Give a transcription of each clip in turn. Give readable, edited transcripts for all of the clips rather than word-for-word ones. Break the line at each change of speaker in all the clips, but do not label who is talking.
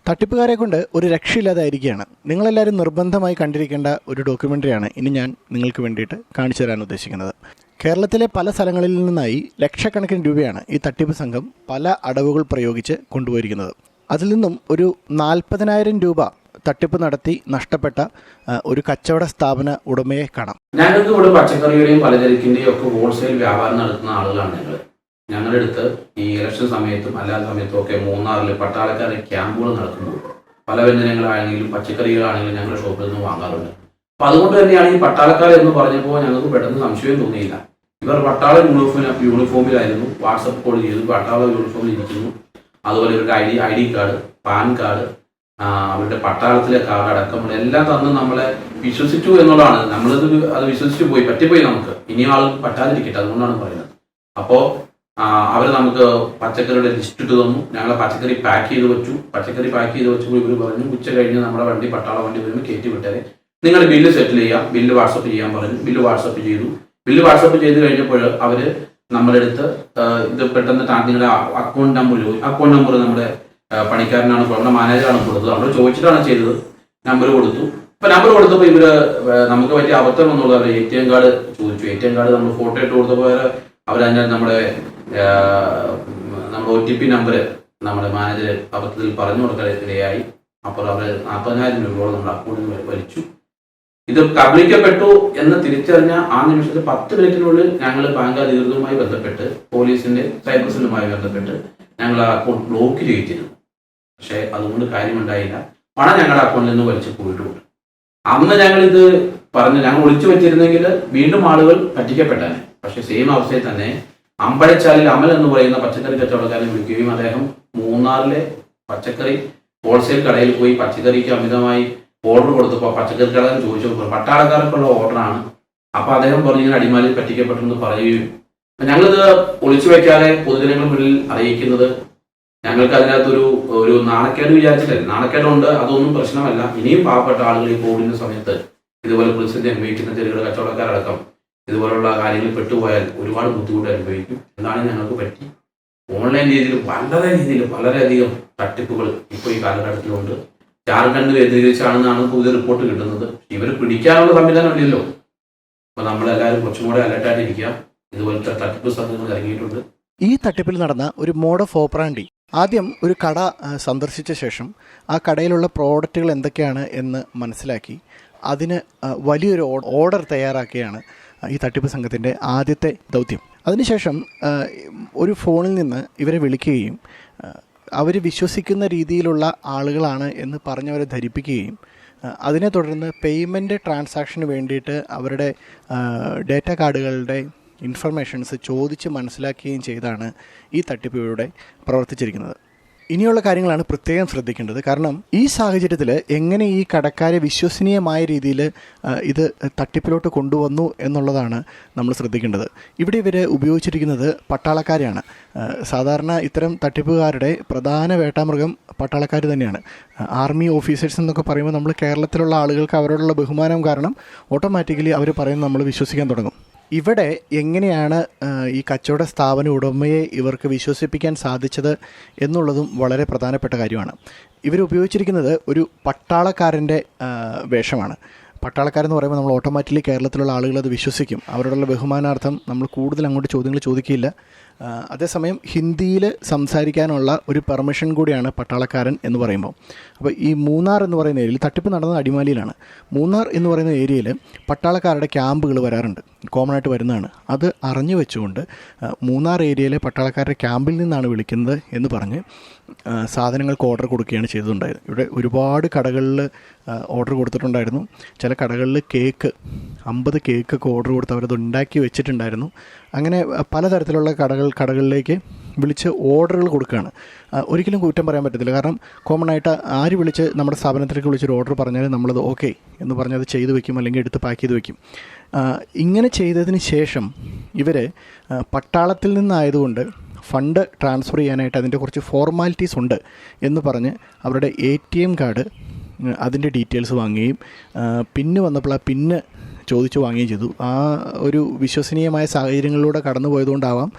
തട്ടിപ്പുകാരെ കൊണ്ട് ഒരു രക്ഷയില്ലാതായിരിക്കുകയാണ്. നിങ്ങളെല്ലാവരും നിർബന്ധമായി കണ്ടിരിക്കേണ്ട ഒരു ഡോക്യുമെൻ്ററിയാണ് ഇനി ഞാൻ നിങ്ങൾക്ക് വേണ്ടിയിട്ട് കാണിച്ചു തരാൻ ഉദ്ദേശിക്കുന്നത്. കേരളത്തിലെ പല സ്ഥലങ്ങളിൽ നിന്നായി ലക്ഷക്കണക്കിന് രൂപയാണ് ഈ തട്ടിപ്പ് സംഘം പല അടവുകൾ പ്രയോഗിച്ച് കൊണ്ടുപോയിരിക്കുന്നത്. അതിൽ നിന്നും ഒരു 40,000 രൂപ തട്ടിപ്പ് നടത്തി നഷ്ടപ്പെട്ട ഒരു കച്ചവട സ്ഥാപന ഉടമയെ കാണാം.
ഞങ്ങൾക്ക് ഇവിടെ പച്ചക്കറിയുടെയും പലചരക്കിന്റെയും ഒക്കെ ഹോൾസെയിൽ വ്യാപാരം നടത്തുന്ന ആളുകളാണ് ഞങ്ങളുടെ അടുത്ത്. ഈ ഇലക്ഷൻ സമയത്തും അല്ലാത്ത സമയത്തും ഒക്കെ മൂന്നാറിൽ പട്ടാളക്കാരുടെ ക്യാമ്പുകൾ നടക്കുമ്പോൾ പല വ്യഞ്ജനങ്ങളാണെങ്കിലും പച്ചക്കറികളാണെങ്കിലും ഞങ്ങളുടെ ഷോപ്പിൽ നിന്ന് വാങ്ങാറുണ്ട്. അപ്പൊ അതുകൊണ്ട് തന്നെയാണ് ഈ പട്ടാളക്കാർ എന്ന് പറഞ്ഞപ്പോൾ ഞങ്ങൾക്ക് പെട്ടെന്ന് സംശയം തോന്നിയില്ല. ഇവർ പട്ടാള യൂണിഫോമിലായിരുന്നു. വാട്സപ്പ് കോൾ ചെയ്തു, പട്ടാള യൂണിഫോമിൽ ഇരിക്കുന്നു. അതുപോലെ ഇവരുടെ I D card, pan card, അവരുടെ പട്ടാളത്തിലെ കാർഡ് അടക്കമുള്ള എല്ലാം തന്ന് നമ്മളെ വിശ്വസിച്ചു എന്നുള്ളതാണ്. അത് വിശ്വസിച്ചു പോയി, പറ്റിപ്പോയി. നമുക്ക് ഇനിയും ആൾ പറ്റാതിരിക്കട്ടെ, അതുകൊണ്ടാണ് പറയുന്നത്. അപ്പോൾ അവർ നമുക്ക് പച്ചക്കറിയുടെ ലിസ്റ്റ് ഇട്ട് തന്നു. ഞങ്ങളെ പച്ചക്കറി പാക്ക് ചെയ്ത് വെച്ചു. പച്ചക്കറി പാക്ക് ചെയ്ത് വെച്ചപ്പോൾ ഇവർ പറഞ്ഞു, ഉച്ച കഴിഞ്ഞ് നമ്മുടെ വണ്ടി പട്ടാള വണ്ടി വരുമ്പോൾ കയറ്റി വിട്ടേ, നിങ്ങളുടെ ബില്ല് സെറ്റിൽ ചെയ്യാം, ബില്ല് വാട്സപ്പ് ചെയ്യാൻ പറഞ്ഞു. ബില്ല് വാട്സപ്പ് ചെയ്തു. ബില്ല് വാട്സപ്പ് ചെയ്ത് കഴിഞ്ഞപ്പോൾ അവർ നമ്മുടെ അടുത്ത് ഇത് പെട്ടെന്ന് നിങ്ങളുടെ അക്കൗണ്ട് നമ്പർ ചോദിച്ചു. അക്കൗണ്ട് നമ്പർ നമ്മുടെ പണിക്കാരനാണ്, നമ്മുടെ മാനേജറാണ് കൊടുത്തത്. നമ്മൾ ചോദിച്ചിട്ടാണ് ചെയ്തത്. നമ്പർ കൊടുത്തു. ഇപ്പൊ നമ്പർ കൊടുത്തപ്പോൾ ഇവര് നമുക്ക് പറ്റിയ അബദ്ധം എന്നുള്ളത് ATM കാർഡ് ചോദിച്ചു. ATM കാർഡ് നമ്മൾ ഫോട്ടോ ഇട്ട് കൊടുത്തപ്പോൾ അവരതിൻ്റെ നമ്മുടെ OTP നമ്പർ നമ്മുടെ മാനേജർ അബദ്ധത്തിൽ പറഞ്ഞു കൊടുക്കാനിടയായി. അപ്പോൾ അവർ 40,000 രൂപയോളം നമ്മുടെ അക്കൗണ്ടിൽ വലിച്ചു. ഇത് കബളിക്കപ്പെട്ടു എന്ന് തിരിച്ചറിഞ്ഞ ആ നിമിഷത്തിൽ 10 മിനിറ്റിനുള്ളിൽ ഞങ്ങൾ ബാങ്ക് അധികൃതരുമായി ബന്ധപ്പെട്ട് പോലീസിന്റെ സൈബർ സെല്ലുമായി ബന്ധപ്പെട്ട് ഞങ്ങൾ ആ അക്കൗണ്ട് ബ്ലോക്ക് ചെയ്തിരുന്നു. പക്ഷെ അതുകൊണ്ട് കാര്യമുണ്ടായില്ല. പണം ഞങ്ങളുടെ അക്കൗണ്ടിൽ നിന്ന് വലിച്ചു പോയിട്ടുണ്ട്. അന്ന് ഞങ്ങളിത് ഞങ്ങൾ ഒളിച്ചു വെച്ചിരുന്നെങ്കിൽ വീണ്ടും ആളുകൾ പറ്റിക്കപ്പെട്ടാണ്. പക്ഷെ സെയിം അവസ്ഥയിൽ തന്നെ അമ്പഴച്ചാലിൽ അമൽ എന്ന് പറയുന്ന പച്ചക്കറി കച്ചവടക്കാരനെ വിളിക്കുകയും അദ്ദേഹം മൂന്നാറിലെ പച്ചക്കറി ഹോൾസെയിൽ കടയിൽ പോയി പച്ചക്കറിക്ക് അമിതമായി ഓർഡർ കൊടുത്തപ്പോൾ പച്ചക്കറിക്കാരൻ ചോദിച്ചപ്പോൾ പട്ടാളക്കാർക്കുള്ള ഓർഡറാണ്. അപ്പൊ അദ്ദേഹം പറഞ്ഞു ഇങ്ങനെ അടിമാലിൽ പറ്റിക്കപ്പെട്ടെന്ന് പറയുകയും ഞങ്ങളിത് ഒളിച്ചു വെക്കാതെ പൊതുജനങ്ങളുടെ മുന്നിൽ അറിയിക്കുന്നത് ഞങ്ങൾക്ക് അതിനകത്തൊരു നാണക്കേട് വിചാരിച്ചിട്ടല്ല. നാണക്കേടുണ്ട്, അതൊന്നും പ്രശ്നമല്ല. ഇനിയും പാവപ്പെട്ട ആളുകൾ ഈ കോവിഡിന്റെ സമയത്ത് ഇതുപോലെ പ്രതിസന്ധി അനുഭവിക്കുന്ന ചെറുകിട കച്ചവടക്കാരടക്കം ഇതുപോലുള്ള കാര്യങ്ങളിൽ പെട്ടുപോയാൽ ഒരുപാട് ബുദ്ധിമുട്ട് അനുഭവിക്കും. എന്താണ് ഞങ്ങൾക്ക് പറ്റി. ഓൺലൈൻ രീതിയിൽ വളരെയധികം തട്ടിപ്പുകൾ ഇപ്പോൾ ഈ കാലഘട്ടത്തിലുണ്ട്. ജാർഖണ്ഡ് കേന്ദ്രീകരിച്ചാണെന്നാണ് പുതിയ റിപ്പോർട്ട് കിട്ടുന്നത്. ഇവർ പിടിക്കാനുള്ള സംവിധാനം ഇല്ലല്ലോ. അപ്പൊ നമ്മളെല്ലാവരും കുറച്ചും കൂടെ അലർട്ടായിട്ടിരിക്കുക. ഇതുപോലത്തെ തട്ടിപ്പ് സംഘങ്ങൾ ഇറങ്ങിയിട്ടുണ്ട്.
ഈ തട്ടിപ്പിൽ നടന്ന ഒരു മോഡ് ഓഫ് ഓപ്പറാൻഡി, ആദ്യം ഒരു കട സന്ദർശിച്ച ശേഷം ആ കടയിലുള്ള പ്രോഡക്റ്റുകൾ എന്തൊക്കെയാണ് എന്ന് മനസ്സിലാക്കി അതിന് വലിയൊരു ഓർഡർ തയ്യാറാക്കിയാണ് ഈ തട്ടിപ്പ് സംഘത്തിൻ്റെ ആദ്യത്തെ ദൗത്യം. അതിനുശേഷം ഒരു ഫോണിൽ നിന്ന് ഇവരെ വിളിക്കുകയും അവർ വിശ്വസിക്കുന്ന രീതിയിലുള്ള ആളുകളാണ് എന്ന് പറഞ്ഞവരെ ധരിപ്പിക്കുകയും അതിനെ തുടർന്ന് പേയ്മെൻറ്റ് ട്രാൻസാക്ഷന് വേണ്ടിയിട്ട് അവരുടെ ഡേറ്റ കാർഡുകളുടെ ഇൻഫർമേഷൻസ് ചോദിച്ച് മനസ്സിലാക്കുകയും ചെയ്താണ് ഈ തട്ടിപ്പിലൂടെ പ്രവർത്തിച്ചിരിക്കുന്നത്. ഇനിയുള്ള കാര്യങ്ങളാണ് പ്രത്യേകം ശ്രദ്ധിക്കേണ്ടത്. കാരണം ഈ സാഹചര്യത്തിൽ എങ്ങനെ ഈ കടക്കാരെ വിശ്വസനീയമായ രീതിയിൽ ഇത് തട്ടിപ്പിലോട്ട് കൊണ്ടുവന്നു എന്നുള്ളതാണ് നമ്മൾ ശ്രദ്ധിക്കേണ്ടത്. ഇവിടെ ഇവർ ഉപയോഗിച്ചിരിക്കുന്നത് പട്ടാളക്കാരെയാണ്. സാധാരണ ഇത്തരം തട്ടിപ്പുകാരുടെ പ്രധാന വേട്ടാമൃഗം പട്ടാളക്കാർ തന്നെയാണ്. ആർമി ഓഫീസേഴ്സ് എന്നൊക്കെ പറയുമ്പോൾ നമ്മൾ കേരളത്തിലുള്ള ആളുകൾക്ക് അവരോടുള്ള ബഹുമാനം കാരണം ഓട്ടോമാറ്റിക്കലി അവർ പറയുന്നത് നമ്മൾ വിശ്വസിക്കാൻ തുടങ്ങും. ഇവിടെ എങ്ങനെയാണ് ഈ കച്ചവട സ്ഥാപന ഉടമയെ ഇവർക്ക് വിശ്വസിപ്പിക്കാൻ സാധിച്ചത് എന്നുള്ളതും വളരെ പ്രധാനപ്പെട്ട കാര്യമാണ്. ഇവരുപയോഗിച്ചിരിക്കുന്നത് ഒരു പട്ടാളക്കാരൻ്റെ വേഷമാണ്. പട്ടാളക്കാരെന്ന് പറയുമ്പോൾ നമ്മൾ ഓട്ടോമാറ്റിക്കലി കേരളത്തിലുള്ള ആളുകൾ അത് വിശ്വസിക്കും. അവരോടുള്ള ബഹുമാനാർത്ഥം നമ്മൾ കൂടുതൽ അങ്ങോട്ട് ചോദ്യങ്ങൾ ചോദിക്കില്ല. അതേസമയം ഹിന്ദിയിൽ സംസാരിക്കാനുള്ള ഒരു പെർമിഷൻ കൂടിയാണ് പട്ടാളക്കാരൻ എന്ന് പറയുമ്പോൾ. അപ്പോൾ ഈ മൂന്നാർ എന്ന് പറയുന്ന ഏരിയയിൽ തട്ടിപ്പ് നടന്നത് അടിമാലിയിലാണ്. മൂന്നാർ എന്ന് പറയുന്ന ഏരിയയിൽ പട്ടാളക്കാരുടെ ക്യാമ്പുകൾ വരാറുണ്ട്, കോമൺ ആയിട്ട് വരുന്നതാണ്. അത് അറിഞ്ഞു വെച്ചുകൊണ്ട് മൂന്നാർ ഏരിയയിലെ പട്ടാളക്കാരുടെ ക്യാമ്പിൽ നിന്നാണ് വിളിക്കുന്നത് എന്ന് പറഞ്ഞ് സാധനങ്ങൾക്ക് ഓർഡർ കൊടുക്കുകയാണ് ചെയ്തിട്ടുണ്ടായത്. ഇവിടെ ഒരുപാട് കടകളിൽ ഓർഡർ കൊടുത്തിട്ടുണ്ടായിരുന്നു. ചില കടകളിൽ 50 കേക്കൊക്കെ ഓർഡർ കൊടുത്ത് അവരത് ഉണ്ടാക്കി വെച്ചിട്ടുണ്ടായിരുന്നു. അങ്ങനെ പലതരത്തിലുള്ള കടകളിലേക്ക് വിളിച്ച് ഓർഡറുകൾ കൊടുക്കുകയാണ്. ഒരിക്കലും കുറ്റം പറയാൻ പറ്റത്തില്ല. കാരണം കോമൺ ആയിട്ട് ആര് വിളിച്ച് നമ്മുടെ സ്ഥാപനത്തിലേക്ക് വിളിച്ചൊരു ഓർഡർ പറഞ്ഞാൽ നമ്മളത് ഓക്കെ എന്ന് പറഞ്ഞത് ചെയ്തു വെക്കും, അല്ലെങ്കിൽ എടുത്ത് പാക്ക് ചെയ്ത് വെക്കും. ഇങ്ങനെ ചെയ്തതിന് ശേഷം ഇവർ പട്ടാളത്തിൽ നിന്നായതുകൊണ്ട് ഫണ്ട് ട്രാൻസ്ഫർ ചെയ്യാനായിട്ട് അതിൻ്റെ കുറച്ച് ഫോർമാലിറ്റീസ് ഉണ്ട് എന്ന് പറഞ്ഞ് അവരുടെ ATM കാർഡ് അതിൻ്റെ ഡീറ്റെയിൽസ് വാങ്ങുകയും പിന്ന് വന്നപ്പോൾ ആ പിന്ന് ചോദിച്ചു വാങ്ങുകയും ചെയ്തു. ആ ഒരു വിശ്വസനീയമായ സാഹചര്യങ്ങളിലൂടെ കടന്നു പോയതുകൊണ്ടാവാം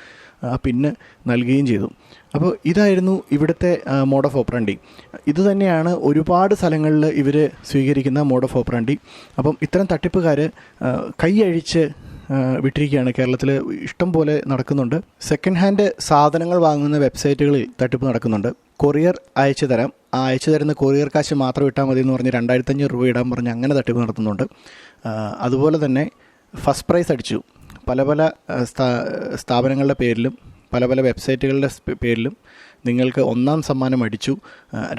ആ പിന്ന് നൽകുകയും ചെയ്തു. അപ്പോൾ ഇതായിരുന്നു ഇവിടുത്തെ മോഡ് ഓഫ് ഓപ്പറാൻഡി. ഇത് തന്നെയാണ് ഒരുപാട് സ്ഥലങ്ങളിൽ ഇവർ സ്വീകരിക്കുന്ന മോഡ് ഓഫ് ഓപ്പറാൻഡി. അപ്പം ഇത്തരം തട്ടിപ്പുകാർ കൈയഴിച്ച് വിട്ടിരിക്കുകയാണ്. കേരളത്തിൽ ഇഷ്ടം പോലെ നടക്കുന്നുണ്ട്. സെക്കൻഡ് ഹാൻഡ് സാധനങ്ങൾ വാങ്ങുന്ന വെബ്സൈറ്റുകളിൽ തട്ടിപ്പ് നടക്കുന്നുണ്ട്. കൊറിയർ അയച്ചു തരാം, ആ അയച്ചു തരുന്ന കൊറിയർ കാശ് മാത്രം ഇട്ടാൽ മതി എന്ന് പറഞ്ഞ് 2500 രൂപ ഇടാൻ പറഞ്ഞ് അങ്ങനെ തട്ടിപ്പ് നടത്തുന്നുണ്ട്. അതുപോലെ തന്നെ ഫസ്റ്റ് പ്രൈസ് അടിച്ചു പല സ്ഥാപനങ്ങളുടെ പേരിലും പല വെബ്സൈറ്റുകളുടെ പേരിലും നിങ്ങൾക്ക് 1ാം സമ്മാനം അടിച്ചു,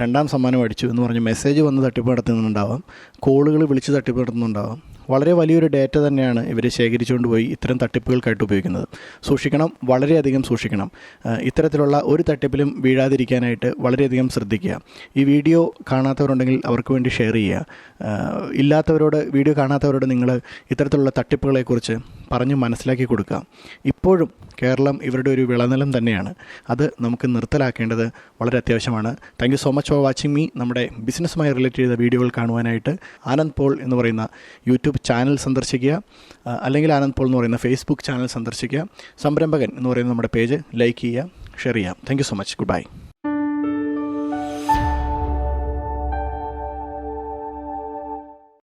2ാം സമ്മാനം അടിച്ചു എന്ന് പറഞ്ഞ് മെസ്സേജ് വന്ന് തട്ടിപ്പ് നടത്തുന്നുണ്ടാവാം, കോളുകൾ വിളിച്ച് തട്ടിപ്പ് നടത്തുന്നുണ്ടാവാം. വളരെ വലിയൊരു ഡേറ്റ തന്നെയാണ് ഇവർ ശേഖരിച്ചുകൊണ്ട് പോയി ഇത്തരം തട്ടിപ്പുകൾക്കായിട്ട് ഉപയോഗിക്കുന്നത്. സൂക്ഷിക്കണം, വളരെയധികം സൂക്ഷിക്കണം. ഇത്തരത്തിലുള്ള ഒരു തട്ടിപ്പിലും വീഴാതിരിക്കാനായിട്ട് വളരെയധികം ശ്രദ്ധിക്കുക. ഈ വീഡിയോ കാണാത്തവരുണ്ടെങ്കിൽ അവർക്ക് വേണ്ടി ഷെയർ ചെയ്യുക. വീഡിയോ കാണാത്തവരോട് നിങ്ങൾ ഇത്തരത്തിലുള്ള തട്ടിപ്പുകളെക്കുറിച്ച് പറഞ്ഞ് മനസ്സിലാക്കി കൊടുക്കുക. ഇപ്പോഴും കേരളം ഇവരുടെ ഒരു വിളനിലം തന്നെയാണ്. അത് നമുക്ക് നിർത്തലാക്കേണ്ടത് വളരെ അത്യാവശ്യമാണ്. Thank you so much for watching me. നമ്മുടെ ബിസിനസ്സുമായി റിലേറ്റ് ചെയ്ത വീഡിയോകൾ കാണുവാനായിട്ട് ആനന്ദ് പോൾ എന്ന് പറയുന്ന യൂട്യൂബ് ചാനൽ സന്ദർശിക്കുക, അല്ലെങ്കിൽ ആനന്ദ് പോൾ എന്ന് പറയുന്ന ഫേസ്ബുക്ക് ചാനൽ സന്ദർശിക്കുക. സംരംഭകൻ എന്ന് പറയുന്ന നമ്മുടെ പേജ് ലൈക്ക് ചെയ്യുക, ഷെയർ ചെയ്യാം. Thank you so much. Good bye.